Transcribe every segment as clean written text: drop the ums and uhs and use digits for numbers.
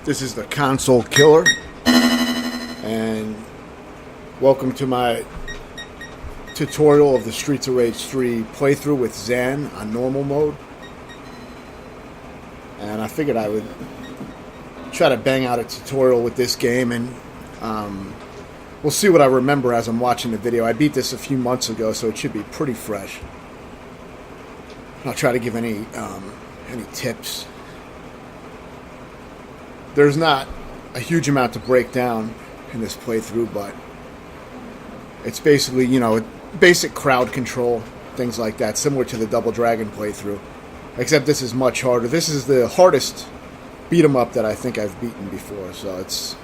This is the console killer, and welcome to my tutorial of the Streets of Rage 3 playthrough with Zan on normal mode. And I figured I would try to bang out a tutorial with this game, and we'll see what I remember as I'm watching the video. I beat this a few months ago, so it should be pretty fresh. I'll try to give any tips. There's not a huge amount to break down in this playthrough, but it's basically, basic crowd control, things like that, similar to the Double Dragon playthrough. Except this is much harder. This is the hardest beat-em-up that I think I've beaten before, so it's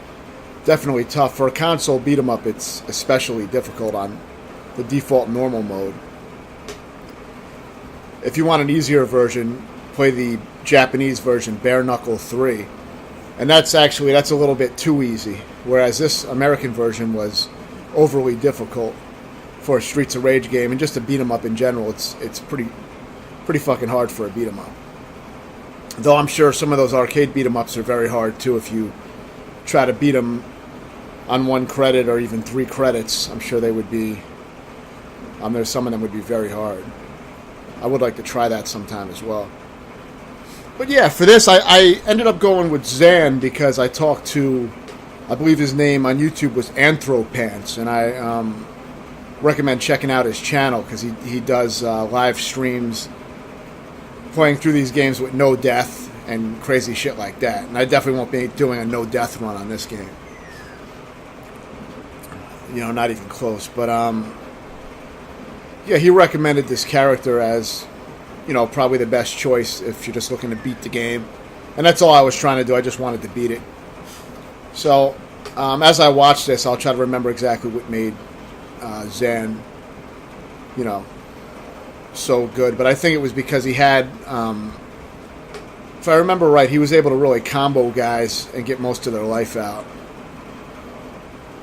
definitely tough. For a console beat-em-up, it's especially difficult on the default normal mode. If you want an easier version, play the Japanese version, Bare Knuckle 3. And that's a little bit too easy, whereas this American version was overly difficult for a Streets of Rage game, and just to beat 'em up in general, it's pretty fucking hard for a beat 'em up. Though I'm sure some of those arcade beat 'em ups are very hard too. If you try to beat them on 1 credit or even 3 credits, I'm sure they would be. There's some of them would be very hard. I would like to try that sometime as well. But yeah, for this, I ended up going with Zan because I talked to, I believe his name on YouTube was Anthropants, and I recommend checking out his channel because he does live streams playing through these games with no death and crazy shit like that. And I definitely won't be doing a no death run on this game. Not even close. But yeah, he recommended this character as, probably the best choice if you're just looking to beat the game. And that's all I was trying to do. I just wanted to beat it. So, as I watch this, I'll try to remember exactly what made Zan, so good. But I think it was because he had, if I remember right, he was able to really combo guys and get most of their life out.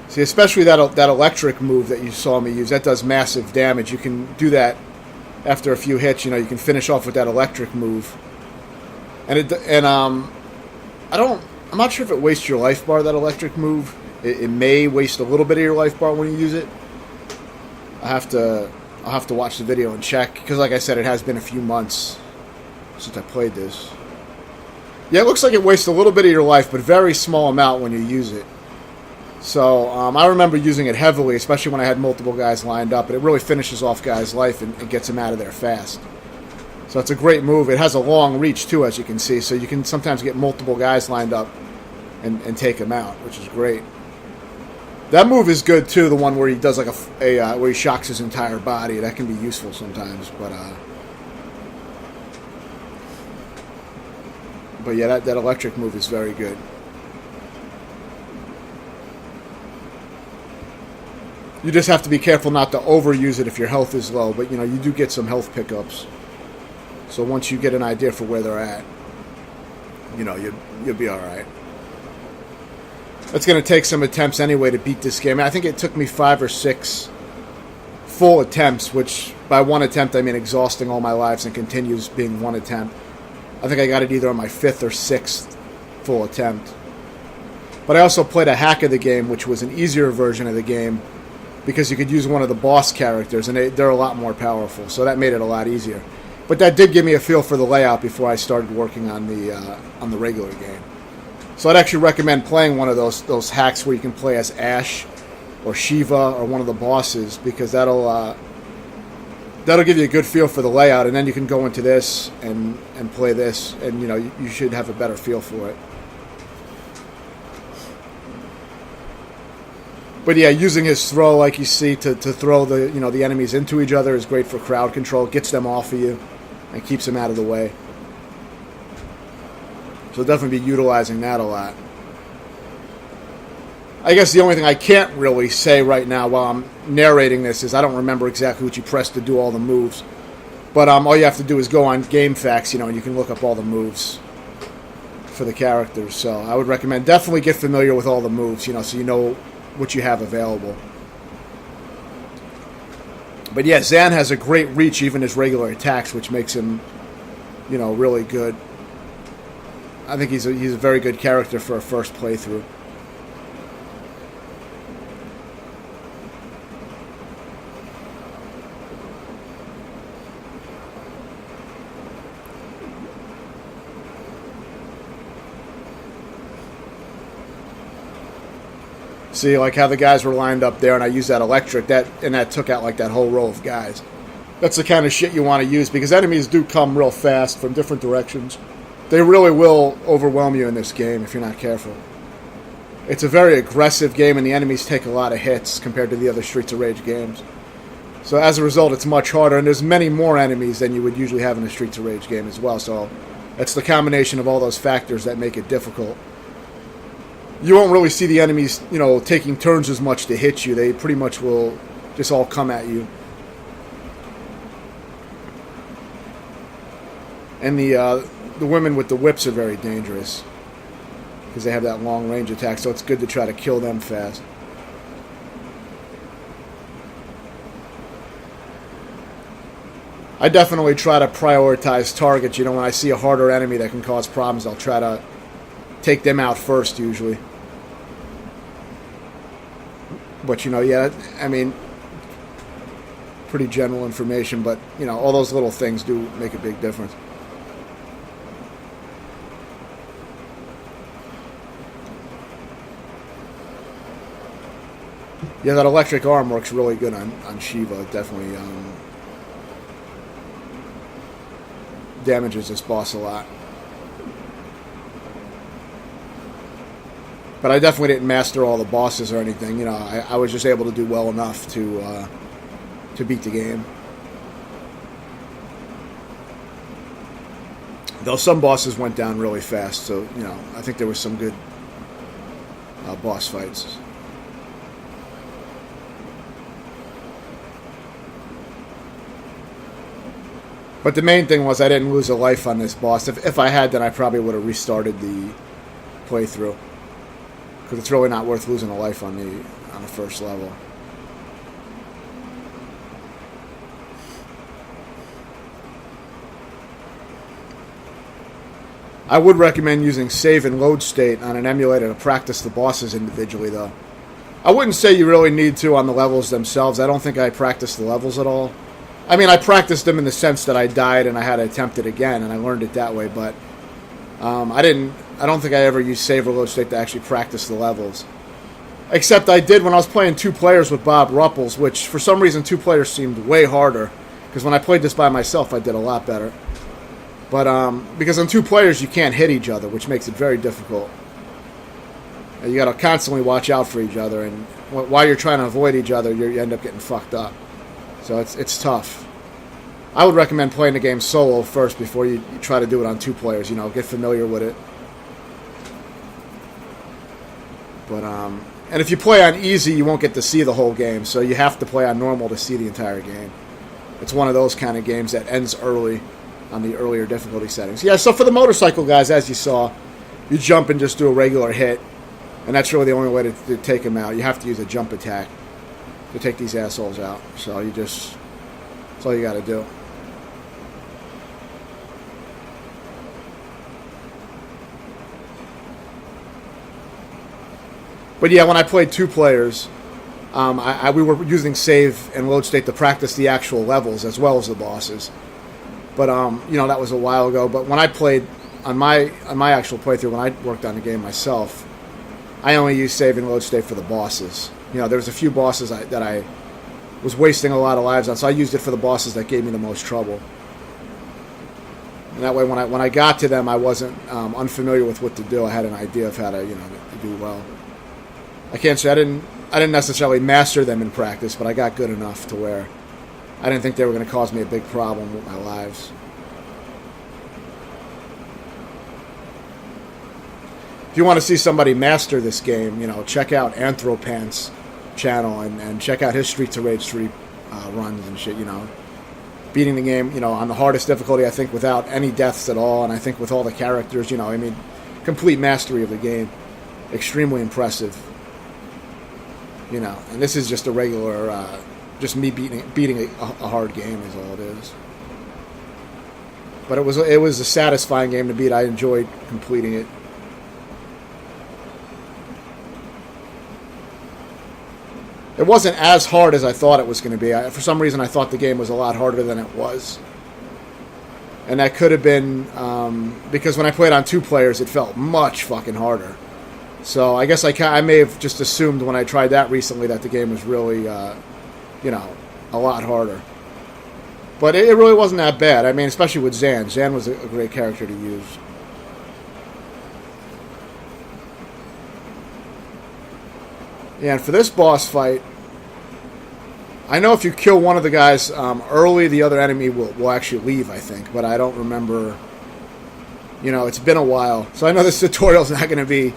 See, especially that electric move that you saw me use, that does massive damage. You can do that after a few hits. You can finish off with that electric move. I'm not sure if it wastes your life bar, that electric move. It may waste a little bit of your life bar when you use it. I'll have to watch the video and check, because like I said, it has been a few months since I played this. Yeah, it looks like it wastes a little bit of your life, but very small amount when you use it. So I remember using it heavily, especially when I had multiple guys lined up, and it really finishes off guys' life and gets them out of there fast. So it's a great move. It has a long reach too, as you can see, so you can sometimes get multiple guys lined up and take them out, which is great. That move is good too, the one where he does like where he shocks his entire body. That can be useful sometimes, but yeah, that electric move is very good. You just have to be careful not to overuse it if your health is low, but you do get some health pickups. So once you get an idea for where they're at, you'll be alright. It's going to take some attempts anyway to beat this game. I think it took me 5 or 6 full attempts, which by one attempt I mean exhausting all my lives and continues being one attempt. I think I got it either on my 5th or 6th full attempt. But I also played a hack of the game, which was an easier version of the game, because you could use one of the boss characters, and they're a lot more powerful, so that made it a lot easier. But that did give me a feel for the layout before I started working on the regular game. So I'd actually recommend playing one of those hacks where you can play as Ash or Shiva or one of the bosses, because that'll give you a good feel for the layout, and then you can go into this and play this, and you should have a better feel for it. But yeah, using his throw, like you see, to throw the enemies into each other is great for crowd control. It gets them off of you and keeps them out of the way. So definitely be utilizing that a lot. I guess the only thing I can't really say right now while I'm narrating this is I don't remember exactly what you press to do all the moves. But all you have to do is go on GameFAQs, and you can look up all the moves for the characters. So I would recommend definitely get familiar with all the moves, so you know what you have available. But yeah, Zan has a great reach, even his regular attacks, which makes him, really good. I think he's a very good character for a first playthrough. See, like how the guys were lined up there, and I used that electric, that took out like that whole row of guys. That's the kind of shit you want to use, because enemies do come real fast from different directions. They really will overwhelm you in this game if you're not careful. It's a very aggressive game, and the enemies take a lot of hits compared to the other Streets of Rage games. So as a result, it's much harder, and there's many more enemies than you would usually have in a Streets of Rage game as well. So it's the combination of all those factors that make it difficult. You won't really see the enemies, taking turns as much to hit you. They pretty much will just all come at you. And the women with the whips are very dangerous because they have that long range attack, so it's good to try to kill them fast. I definitely try to prioritize targets. When I see a harder enemy that can cause problems, I'll try to take them out first, usually. But, pretty general information, but, all those little things do make a big difference. Yeah, that electric arm works really good on Shiva. It definitely damages this boss a lot. But I definitely didn't master all the bosses or anything. I was just able to do well enough to beat the game. Though some bosses went down really fast, so, I think there was some good boss fights. But the main thing was I didn't lose a life on this boss. If I had, then I probably would have restarted the playthrough. Because it's really not worth losing a life on the first level. I would recommend using save and load state on an emulator to practice the bosses individually, though. I wouldn't say you really need to on the levels themselves. I don't think I practiced the levels at all. I mean, I practiced them in the sense that I died and I had to attempt it again, and I learned it that way, but I don't think I ever used save or load state to actually practice the levels. Except I did when I was playing 2 players with Bob Ruppels, which for some reason 2 players seemed way harder, because when I played this by myself I did a lot better. But because on 2 players you can't hit each other, which makes it very difficult. You got to constantly watch out for each other, and while you're trying to avoid each other, you end up getting fucked up. So it's tough. I would recommend playing the game solo first before you try to do it on 2 players. Get familiar with it. But and if you play on easy, you won't get to see the whole game. So you have to play on normal to see the entire game. It's one of those kind of games that ends early on the earlier difficulty settings. Yeah. So for the motorcycle guys, as you saw, you jump and just do a regular hit, and that's really the only way to take them out. You have to use a jump attack to take these assholes out. So that's all you got to do. But yeah, when I played 2 players, we were using save and load state to practice the actual levels as well as the bosses. But that was a while ago. But when I played on my actual playthrough, when I worked on the game myself, I only used save and load state for the bosses. There was a few bosses that I was wasting a lot of lives on, so I used it for the bosses that gave me the most trouble. And that way, when I got to them, I wasn't unfamiliar with what to do. I had an idea of how to do well. I can't say I didn't necessarily master them in practice, but I got good enough to where I didn't think they were going to cause me a big problem with my lives. If you want to see somebody master this game, check out Anthropant's channel and check out his Streets of Rage 3 runs and shit, Beating the game, on the hardest difficulty, I think, without any deaths at all, and I think with all the characters, complete mastery of the game. Extremely impressive. And this is just a regular, just me beating a hard game is all it is. But it was a satisfying game to beat. I enjoyed completing it. It wasn't as hard as I thought it was going to be. For some reason, I thought the game was a lot harder than it was. And that could have been because when I played on 2 players, it felt much fucking harder. So I guess I may have just assumed when I tried that recently that the game was really, a lot harder. But it really wasn't that bad. I mean, especially with Zan. Zan was a great character to use. Yeah, and for this boss fight, I know if you kill one of the guys early, the other enemy will actually leave, I think. But I don't remember. It's been a while. So I know this tutorial's not going to be,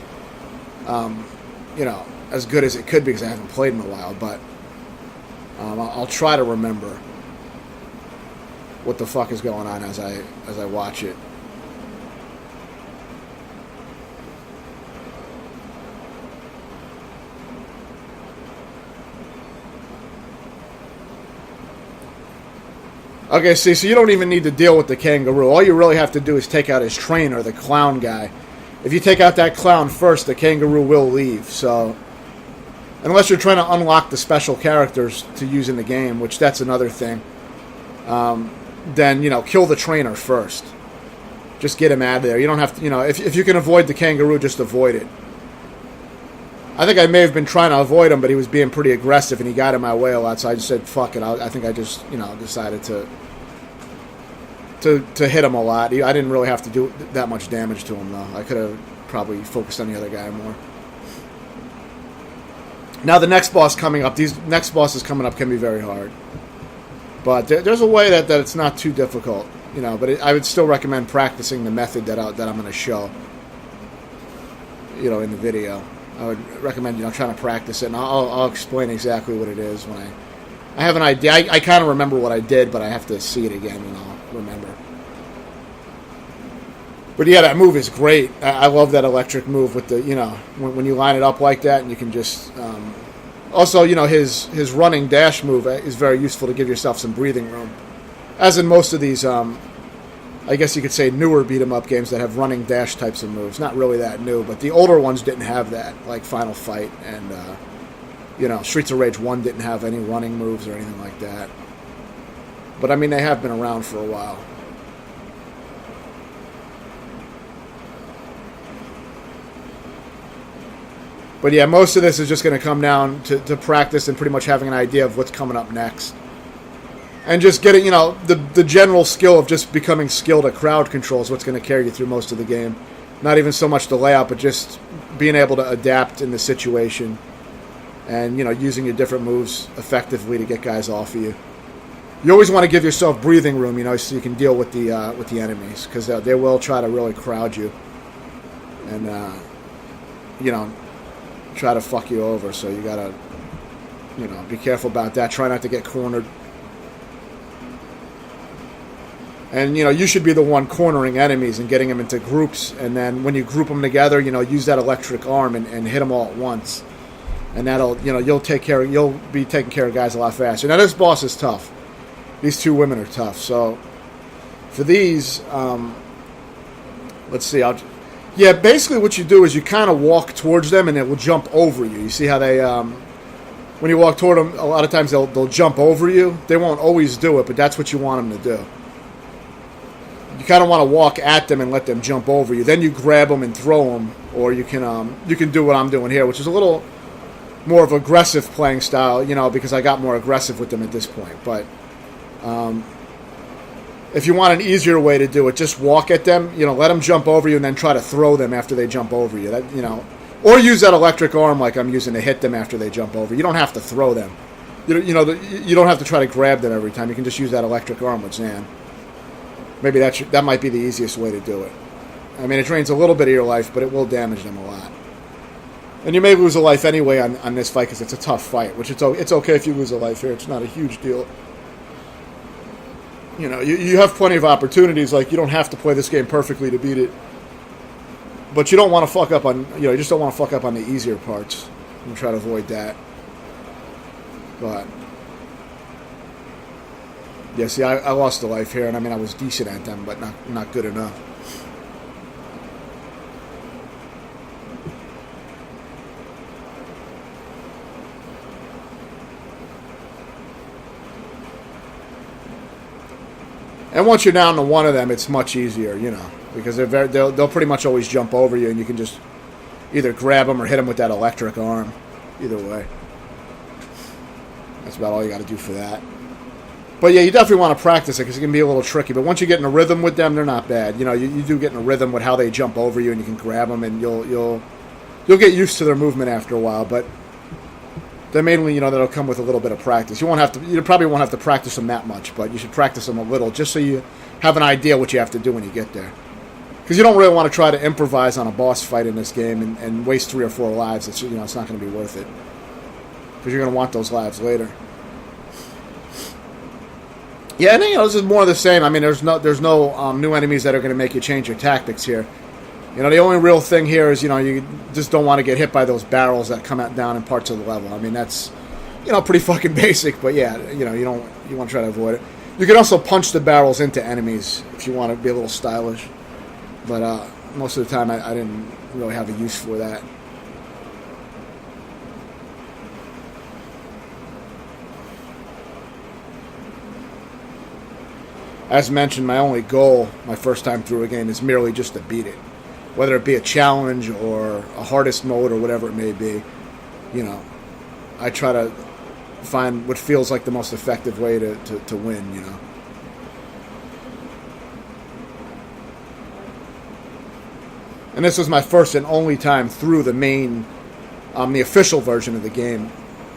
as good as it could be because I haven't played in a while. But I'll try to remember what the fuck is going on as I watch it. Okay, see, so you don't even need to deal with the kangaroo. All you really have to do is take out his trainer, the clown guy. If you take out that clown first, the kangaroo will leave. So, unless you're trying to unlock the special characters to use in the game, which that's another thing, then, kill the trainer first. Just get him out of there. You don't have to, if you can avoid the kangaroo, just avoid it. I think I may have been trying to avoid him, but he was being pretty aggressive, and he got in my way a lot, so I just said, fuck it. I think I just, decided to hit him a lot. I didn't really have to do that much damage to him, though. I could have probably focused on the other guy more. Now, the next boss coming up, these next bosses coming up can be very hard. But there's a way that it's not too difficult, but I would still recommend practicing the method that I'm going to show, in the video. I would recommend, trying to practice it, and I'll explain exactly what it is when I have an idea. I kind of remember what I did, but I have to see it again, and I'll remember. But yeah, that move is great. I love that electric move with the, when you line it up like that, and you can just... Also, his running dash move is very useful to give yourself some breathing room. As in most of these... I guess you could say newer beat-em-up games that have running dash types of moves. Not really that new, but the older ones didn't have that, like Final Fight and, Streets of Rage 1 didn't have any running moves or anything like that. But, I mean, they have been around for a while. But, yeah, most of this is just going to come down to practice and pretty much having an idea of what's coming up next. And just getting, the general skill of just becoming skilled at crowd control is what's going to carry you through most of the game. Not even so much the layout, but just being able to adapt in the situation. And, using your different moves effectively to get guys off of you. You always want to give yourself breathing room, so you can deal with the enemies. Because they will try to really crowd you. And, try to fuck you over. So you got to, be careful about that. Try not to get cornered. And, you should be the one cornering enemies and getting them into groups. And then when you group them together, use that electric arm and hit them all at once. And that'll, you'll be taking care of guys a lot faster. Now, this boss is tough. These 2 women are tough. So, for these, let's see. Basically what you do is you kind of walk towards them and it will jump over you. You see how they, when you walk toward them, a lot of times they'll jump over you. They won't always do it, but that's what you want them to do. You kind of want to walk at them and let them jump over you. Then you grab them and throw them, or you can do what I'm doing here, which is a little more of aggressive playing style, because I got more aggressive with them at this point. But if you want an easier way to do it, just walk at them, let them jump over you, and then try to throw them after they jump over you. That or use that electric arm like I'm using to hit them after they jump over. You don't have to throw them. You don't have to try to grab them every time. You can just use that electric arm with Zan. Maybe that might be the easiest way to do it. I mean, it drains a little bit of your life, but it will damage them a lot. And you may lose a life anyway on this fight because it's a tough fight, which it's okay if you lose a life here. It's not a huge deal. You have plenty of opportunities. Like, you don't have to play this game perfectly to beat it. But you don't want to fuck up on, you just don't want to fuck up on the easier parts. And try to avoid that. But Yeah, see, I lost a life here, and I mean, I was decent at them, but not good enough. And once you're down to one of them, it's much easier, you know, because they'll pretty much always jump over you, and you can just either grab them or hit them with that electric arm. Either way. That's about all you got to do for that. But yeah, you definitely want to practice it because it can be a little tricky. But once you get in a rhythm with them, they're not bad. You know, you do get in a rhythm with how they jump over you, and you can grab them, and you'll get used to their movement after a while. But they're mainly, you know, that'll come with a little bit of practice. You probably won't have to practice them that much, but you should practice them a little just so you have an idea what you have to do when you get there. Because you don't really want to try to improvise on a boss fight in this game and waste 3 or 4 lives. It's, you know, it's not going to be worth it. Because you're going to want those lives later. Yeah, and you know, this is more of the same. I mean, there's no new enemies that are going to make you change your tactics here. You know, the only real thing here is, you know, you just don't want to get hit by those barrels that come out down in parts of the level. I mean, that's, you know, pretty fucking basic. But yeah, you know, you want to try to avoid it. You can also punch the barrels into enemies if you want to be a little stylish. But most of the time, I didn't really have a use for that. As mentioned, my only goal, my first time through a game, is merely just to beat it. Whether it be a challenge or a hardest mode or whatever it may be, you know, I try to find what feels like the most effective way to win, you know. And this was my first and only time through the main, the official version of the game,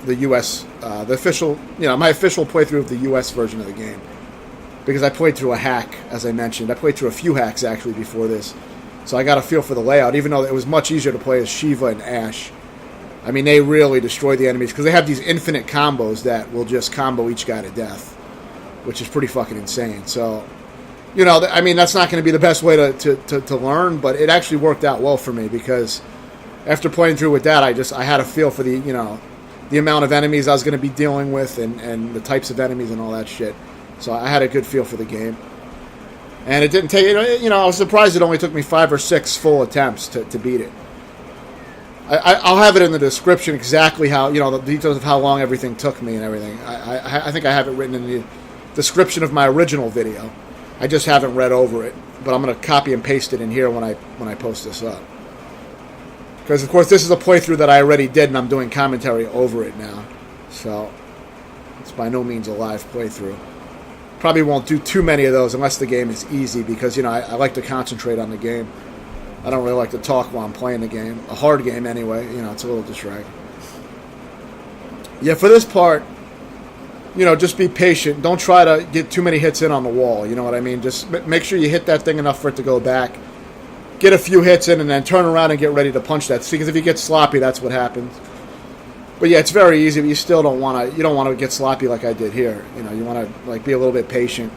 the U.S., the official, you know, my official playthrough of the U.S. version of the game. Because I played through a hack, as I mentioned. I played through a few hacks, actually, before this. So I got a feel for the layout, even though it was much easier to play as Shiva and Ash. I mean, they really destroy the enemies, because they have these infinite combos that will just combo each guy to death, which is pretty fucking insane. So, you know, I mean, that's not going to be the best way to learn, but it actually worked out well for me, because after playing through with that, I had a feel for the, you know, the amount of enemies I was going to be dealing with and the types of enemies and all that shit. So I had a good feel for the game. And it didn't take, you know, I was surprised it only took me 5 or 6 full attempts to beat it. I'll have it in the description exactly how, you know, the details of how long everything took me and everything. I think I have it written in the description of my original video. I just haven't read over it. But I'm going to copy and paste it in here when I post this up. Because, of course, this is a playthrough that I already did, and I'm doing commentary over it now. So it's by no means a live playthrough. Probably won't do too many of those unless the game is easy, because, you know, I like to concentrate on the game. I don't really like to talk while I'm playing the game. A hard game anyway, you know, it's a little distracting. Yeah, for this part, you know, just be patient. Don't try to get too many hits in on the wall, you know what I mean? Just make sure you hit that thing enough for it to go back. Get a few hits in and then turn around and get ready to punch that. See, because if you get sloppy, that's what happens. But yeah, it's very easy, but you still don't want to get sloppy like I did here. You know, you want to like be a little bit patient.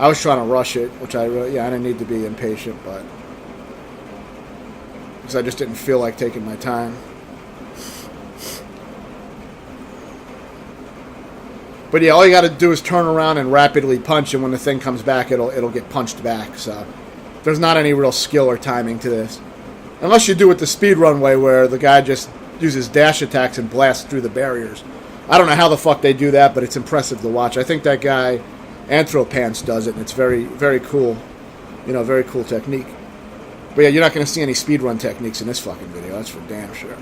I was trying to rush it, which I didn't need to be impatient, but because I just didn't feel like taking my time. But yeah, all you got to do is turn around and rapidly punch, and when the thing comes back, it'll get punched back. So there's not any real skill or timing to this, unless you do it the speedrun way, where the guy just uses dash attacks and blasts through the barriers. I don't know how the fuck they do that, but it's impressive to watch. I think that guy Anthropants does it, and it's very, very cool. You know, very cool technique. But yeah, you're not going to see any speedrun techniques in this fucking video. That's for damn sure.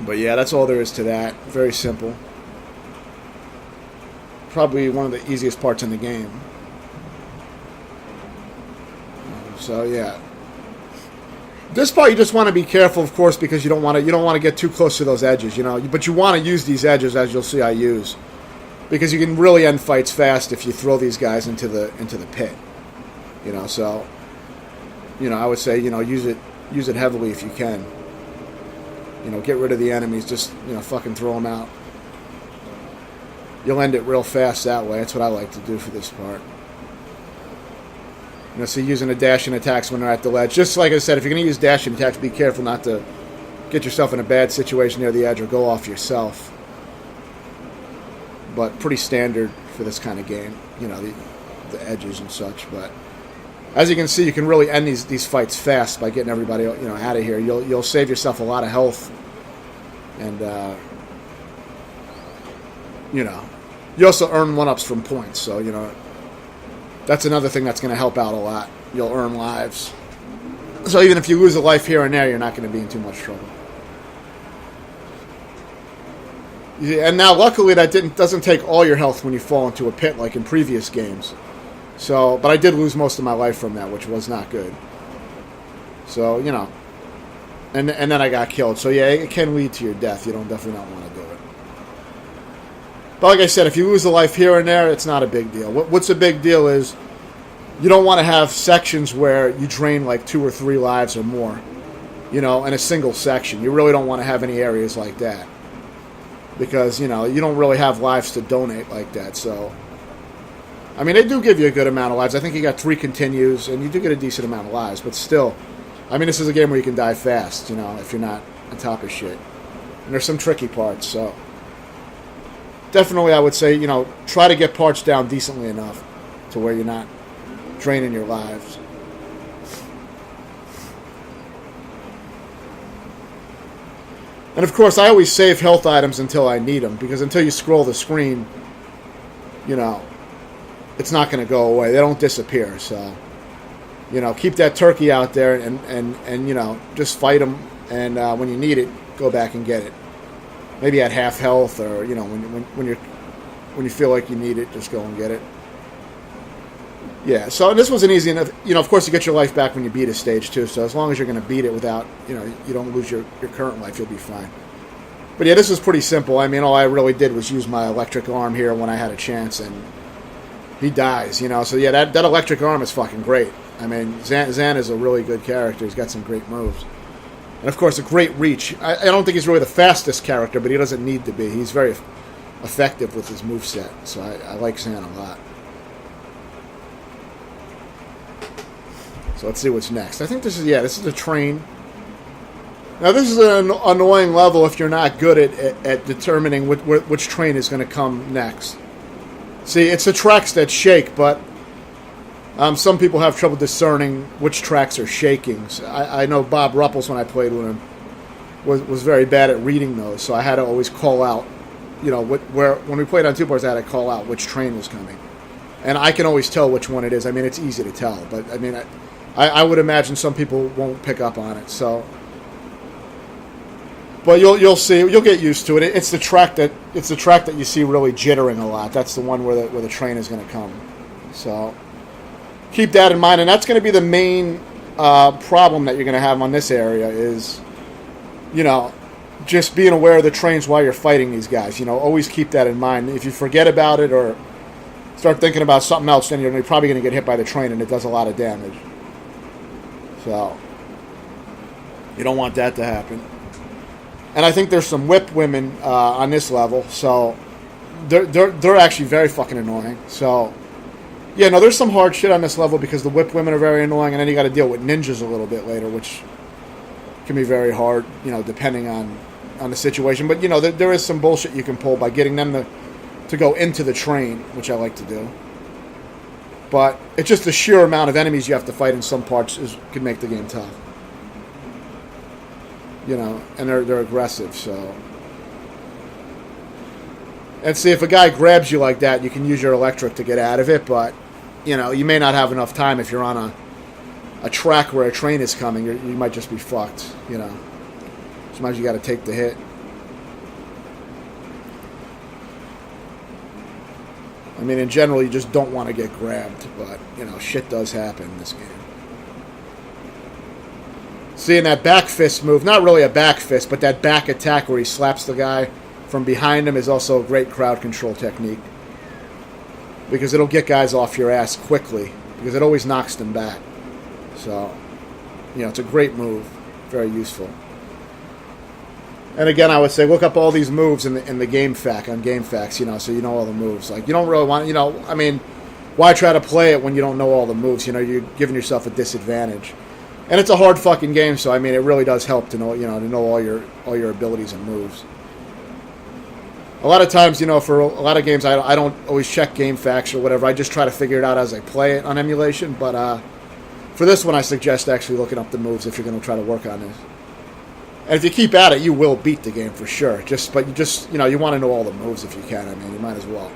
But yeah, that's all there is to that. Very simple. Probably one of the easiest parts in the game. So yeah, this part you just want to be careful, of course, because you don't want to get too close to those edges, you know. But you want to use these edges, as you'll see I use, because you can really end fights fast if you throw these guys into the pit, you know. So, you know, I would say, you know, use it heavily if you can. You know, get rid of the enemies. Just, you know, fucking throw them out. You'll end it real fast that way. That's what I like to do for this part. You know, so using a dash and attacks when they're at the ledge. Just like I said, if you're going to use dash and attacks, be careful not to get yourself in a bad situation near the edge or go off yourself. But pretty standard for this kind of game, the edges and such. But as you can see, you can really end these fights fast by getting everybody out of here. You'll save yourself a lot of health, and you also earn 1-ups from points. So that's another thing that's going to help out a lot. You'll earn lives. So even if you lose a life here and there, you're not going to be in too much trouble. And now, luckily, that doesn't take all your health when you fall into a pit like in previous games. So, but I did lose most of my life from that, which was not good. So, and then I got killed. So yeah, it can lead to your death. You don't definitely not want to do it. But like I said, if you lose a life here and there, it's not a big deal. What's a big deal is you don't want to have sections where you drain like 2 or 3 lives or more, in a single section. You really don't want to have any areas like that. Because, you don't really have lives to donate like that. So, I mean, they do give you a good amount of lives. I think you got 3 continues, and you do get a decent amount of lives. But still, I mean, this is a game where you can die fast, if you're not on top of shit. And there's some tricky parts, so definitely I would say, try to get parts down decently enough to where you're not draining your lives. And of course, I always save health items until I need them, because until you scroll the screen, it's not going to go away. They don't disappear. So, keep that turkey out there and just fight them. And when you need it, go back and get it. Maybe at half health, or when you feel like you need it, just go and get it. Yeah. So this was an easy enough. Of course, you get your life back when you beat a stage too. So as long as you're going to beat it without, you don't lose your current life, you'll be fine. But yeah, this was pretty simple. I mean, all I really did was use my electric arm here when I had a chance, and he dies, So yeah, that electric arm is fucking great. I mean, Zan is a really good character. He's got some great moves. And of course, a great reach. I don't think he's really the fastest character, but he doesn't need to be. He's very effective with his moveset. So I like Zan a lot. So let's see what's next. I think this is a train. Now this is an annoying level if you're not good at determining which train is going to come next. See, it's the tracks that shake, but some people have trouble discerning which tracks are shaking. So I know Bob Ruppels, when I played with him, was very bad at reading those, so I had to always call out, when we played on 2 boards, I had to call out which train was coming. And I can always tell which one it is. I mean, it's easy to tell, but I mean, I would imagine some people won't pick up on it. So, but you'll see, you'll get used to it. It's the track that you see really jittering a lot. That's the one where the train is going to come. So keep that in mind, and that's going to be the main problem that you're going to have on this area is, just being aware of the trains while you're fighting these guys. Always keep that in mind. If you forget about it or start thinking about something else, then you're probably going to get hit by the train, and it does a lot of damage. So you don't want that to happen. And I think there's some whip women on this level, so they're actually very fucking annoying. So yeah, no, there's some hard shit on this level because the whip women are very annoying, and then you got to deal with ninjas a little bit later, which can be very hard, depending on the situation. But there is some bullshit you can pull by getting them to go into the train, which I like to do. But it's just the sheer amount of enemies you have to fight in some parts can make the game tough. And they're aggressive, so. And see, if a guy grabs you like that, you can use your electric to get out of it, but, you may not have enough time if you're on a track where a train is coming. You might just be fucked, Sometimes you got to take the hit. I mean, in general, you just don't want to get grabbed, but, shit does happen in this game. Seeing that back fist move, not really a back fist, but that back attack where he slaps the guy from behind him is also a great crowd control technique. Because it'll get guys off your ass quickly, because it always knocks them back. So, it's a great move, very useful. And again, I would say look up all these moves in the game fact on GameFAQs, so you know all the moves. Like, you don't really want, why try to play it when you don't know all the moves? You're giving yourself a disadvantage. And it's a hard fucking game, so I mean, it really does help to know, to know all your abilities and moves. A lot of times, for a lot of games, I don't always check game facts or whatever. I just try to figure it out as I play it on emulation. But for this one, I suggest actually looking up the moves if you're going to try to work on this. And if you keep at it, you will beat the game for sure. But you want to know all the moves if you can. I mean, you might as well.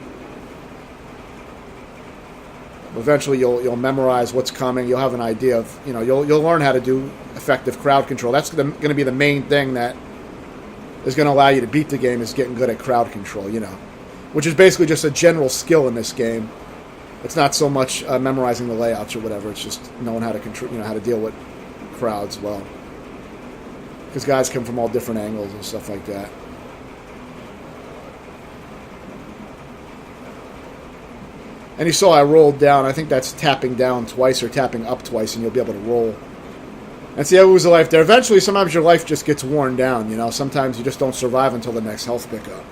Eventually, you'll memorize what's coming. You'll have an idea of, you'll learn how to do effective crowd control. That's going to be the main thing that is going to allow you to beat the game, is getting good at crowd control, which is basically just a general skill in this game. It's not so much memorizing the layouts or whatever. It's just knowing how to control, how to deal with crowds well. Because guys come from all different angles and stuff like that. And you saw I rolled down. I think that's tapping down twice or tapping up twice, and you'll be able to roll. And see, I lose a life there. Eventually, sometimes your life just gets worn down, Sometimes you just don't survive until the next health pickup.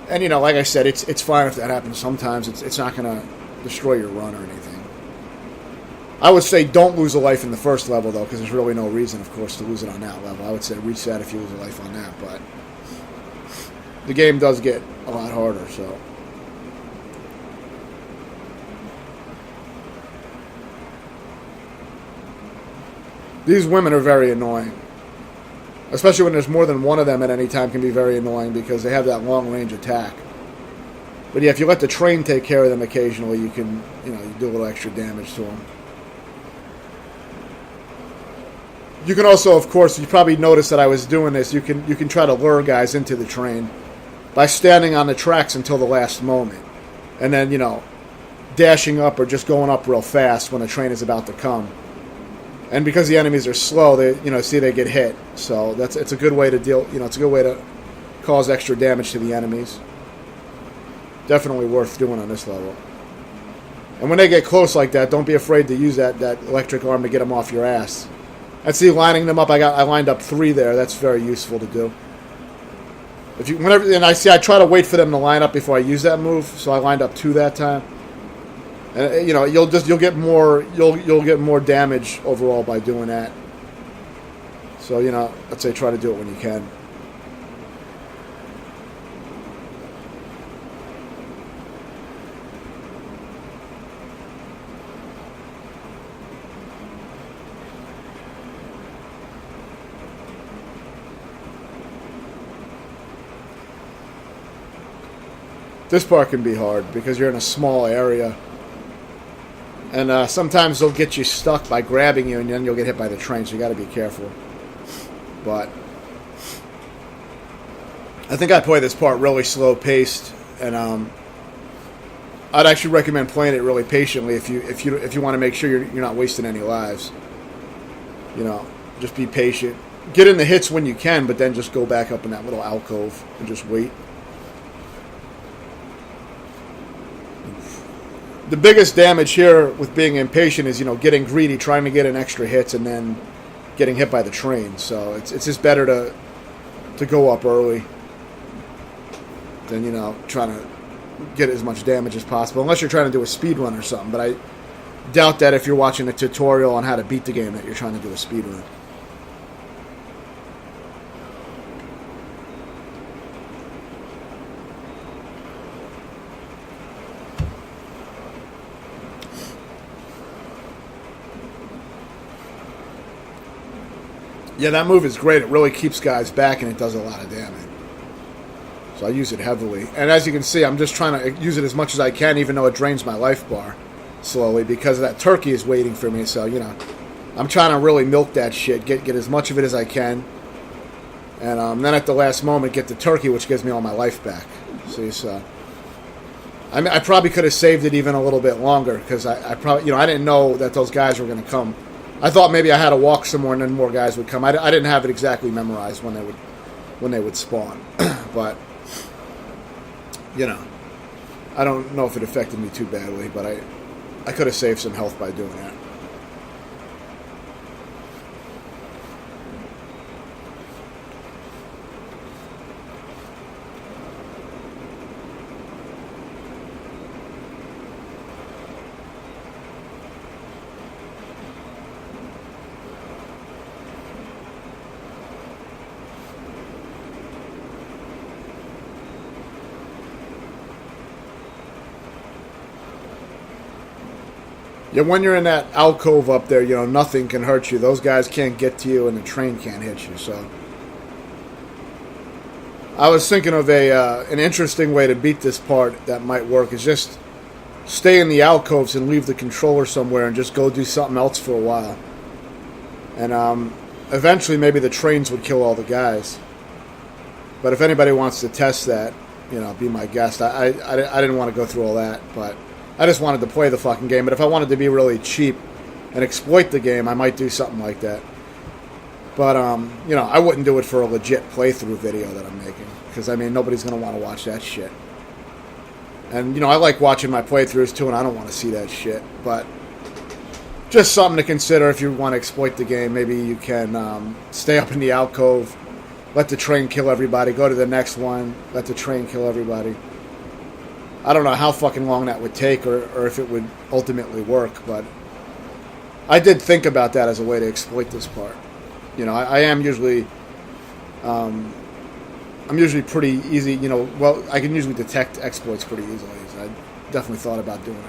And, like I said, it's fine if that happens sometimes. It's not going to destroy your run or anything. I would say don't lose a life in the first level, though, because there's really no reason, of course, to lose it on that level. I would say reset if you lose a life on that, but the game does get a lot harder, so... These women are very annoying. Especially when there's more than one of them at any time, can be very annoying because they have that long-range attack. But yeah, if you let the train take care of them occasionally, you can, you do a little extra damage to them. You can also, of course, you probably noticed that I was doing this, you can try to lure guys into the train by standing on the tracks until the last moment. And then, dashing up or just going up real fast when the train is about to come. And because the enemies are slow, they they get hit. So it's a good way to deal. It's a good way to cause extra damage to the enemies. Definitely worth doing on this level. And when they get close like that, don't be afraid to use that electric arm to get them off your ass. And see, lining them up, I lined up 3 there. That's very useful to do. I try to wait for them to line up before I use that move. So I lined up 2 that time. And you'll get more damage overall by doing that. So I'd say try to do it when you can. This part can be hard because you're in a small area. And sometimes they'll get you stuck by grabbing you, and then you'll get hit by the train, so you got to be careful. But I think I play this part really slow-paced, and I'd actually recommend playing it really patiently if you want to make sure you're not wasting any lives. Just be patient. Get in the hits when you can, but then just go back up in that little alcove and just wait. The biggest damage here with being impatient is, getting greedy, trying to get in extra hits, and then getting hit by the train. So it's just better to go up early than, trying to get as much damage as possible. Unless you're trying to do a speed run or something. But I doubt that if you're watching a tutorial on how to beat the game that you're trying to do a speed run. Yeah, that move is great. It really keeps guys back, and it does a lot of damage. So I use it heavily. And as you can see, I'm just trying to use it as much as I can, even though it drains my life bar slowly, because that turkey is waiting for me. So, I'm trying to really milk that shit, get as much of it as I can. And then at the last moment, get the turkey, which gives me all my life back. See, so... I probably could have saved it even a little bit longer, because I probably, I didn't know that those guys were going to come. I thought maybe I had to walk somewhere and then more guys would come. I didn't have it exactly memorized when they would spawn. But, I don't know if it affected me too badly, but I could have saved some health by doing that. Yeah, when you're in that alcove up there, you know, nothing can hurt you. Those guys can't get to you, and the train can't hit you. So, I was thinking of an interesting way to beat this part that might work is just stay in the alcoves and leave the controller somewhere and just go do something else for a while. And eventually, maybe the trains would kill all the guys. But if anybody wants to test that, you know, be my guest. I didn't want to go through all that, but I just wanted to play the fucking game. But if I wanted to be really cheap and exploit the game, I might do something like that. But, you know, I wouldn't do it for a legit playthrough video that I'm making. Because, I mean, nobody's going to want to watch that shit. And, you know, I like watching my playthroughs, too, and I don't want to see that shit. But just something to consider if you want to exploit the game. Maybe you can stay up in the alcove, let the train kill everybody, go to the next one, let the train kill everybody. I don't know how fucking long that would take or if it would ultimately work, but I did think about that as a way to exploit this part. You know, I am usually, I'm usually pretty easy, you know, well, I can usually detect exploits pretty easily. So I definitely thought about doing it.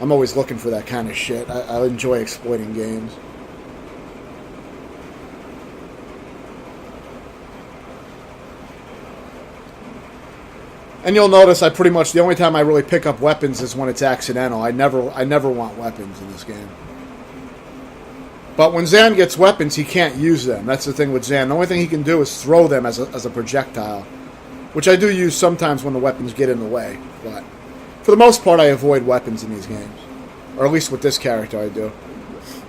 I'm always looking for that kind of shit. I enjoy exploiting games. And you'll notice I pretty much, the only time I really pick up weapons is when it's accidental. I never want weapons in this game. But when Zan gets weapons, he can't use them. That's the thing with Zan. The only thing he can do is throw them as a projectile, which I do use sometimes when the weapons get in the way. But for the most part, I avoid weapons in these games. Or at least with this character, I do.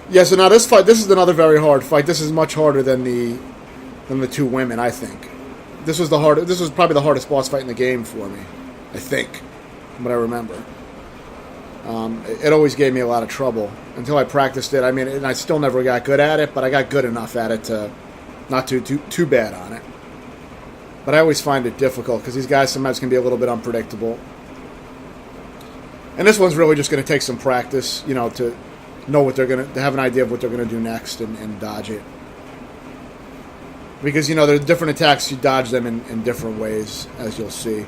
Yeah, so now this fight, this is another very hard fight. This is much harder than the two women, I think. This was probably the hardest boss fight in the game for me, I think, from what I remember. It always gave me a lot of trouble until I practiced it. I mean, and I still never got good at it, but I got good enough at it to not too bad on it. But I always find it difficult because these guys sometimes can be a little bit unpredictable. And this one's really just going to take some practice, you know, to know what to have an idea of what they're going to do next and dodge it. Because, you know, there are different attacks, you dodge them in different ways, as you'll see.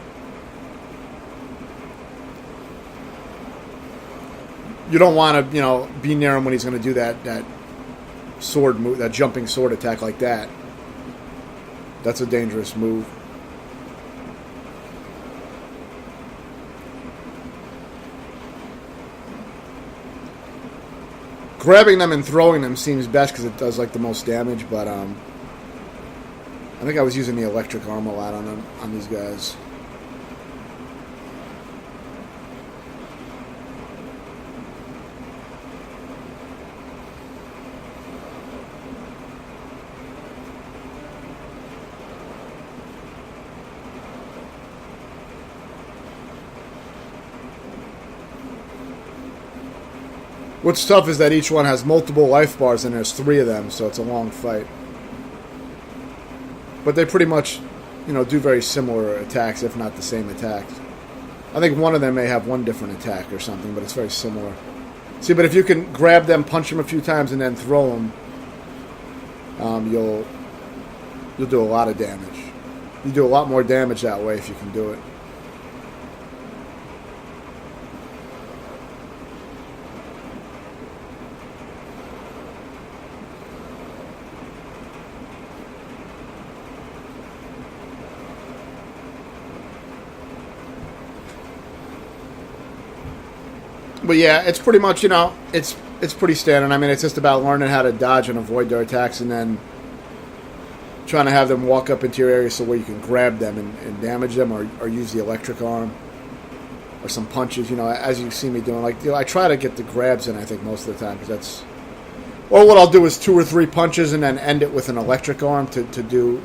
You don't want to, you know, be near him when he's going to do that sword move, that jumping sword attack like that. That's a dangerous move. Grabbing them and throwing them seems best because it does, like, the most damage, but, I think I was using the electric arm a lot on these guys. What's tough is that each one has multiple life bars and there's 3 of them, so it's a long fight. But they pretty much, you know, do very similar attacks, if not the same attacks. I think one of them may have one different attack or something, but it's very similar. See, but if you can grab them, punch them a few times, and then throw them, you'll do a lot of damage. You do a lot more damage that way if you can do it. But yeah, it's pretty much, you know, it's pretty standard. I mean, it's just about learning how to dodge and avoid their attacks and then trying to have them walk up into your area so where you can grab them and damage them or use the electric arm or some punches, you know, as you see me doing. Like, you know, I try to get the grabs in, I think, most of the time because that's... Or what I'll do is 2 or 3 punches and then end it with an electric arm to do,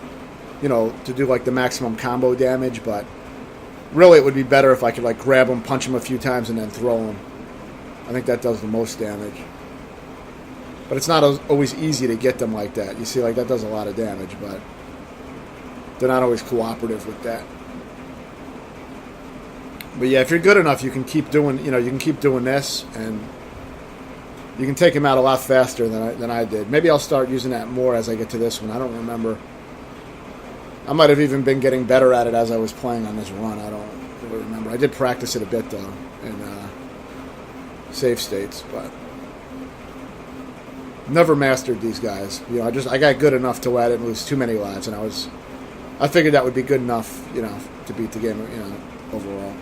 you know, to do, like, the maximum combo damage. But really it would be better if I could, like, grab them, punch them a few times, and then throw them. I think that does the most damage. But it's not always easy to get them like that. You see, like, that does a lot of damage, but they're not always cooperative with that. But yeah, if you're good enough, you can keep doing, you know, you can keep doing this, and you can take them out a lot faster than I did. Maybe I'll start using that more as I get to this one. I don't remember. I might have even been getting better at it as I was playing on this run. I don't really remember. I did practice it a bit though in save states, but never mastered these guys. You know, I got good enough to where I didn't lose too many lives, and I figured that would be good enough, you know, to beat the game, you know, overall.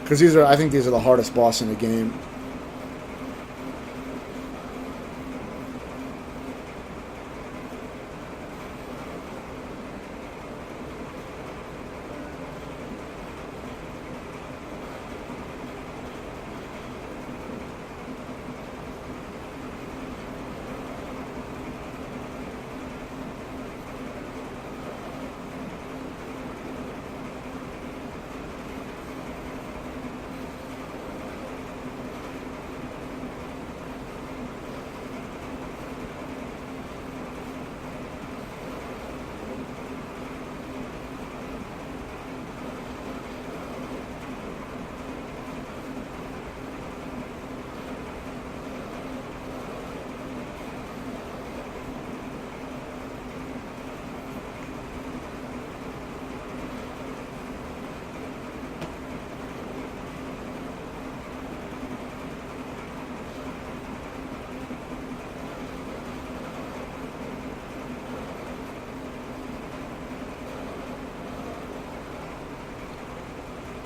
Because I think these are the hardest boss in the game.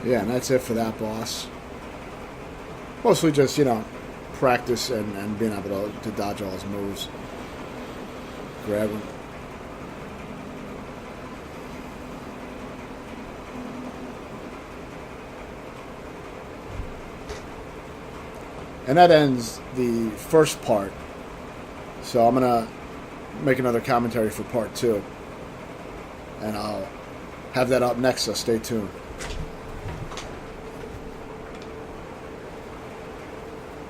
Yeah, and that's it for that boss. Mostly just, you know, practice and being able to dodge all his moves. Grab him. And that ends the first part. So I'm going to make another commentary for part 2. And I'll have that up next, so stay tuned.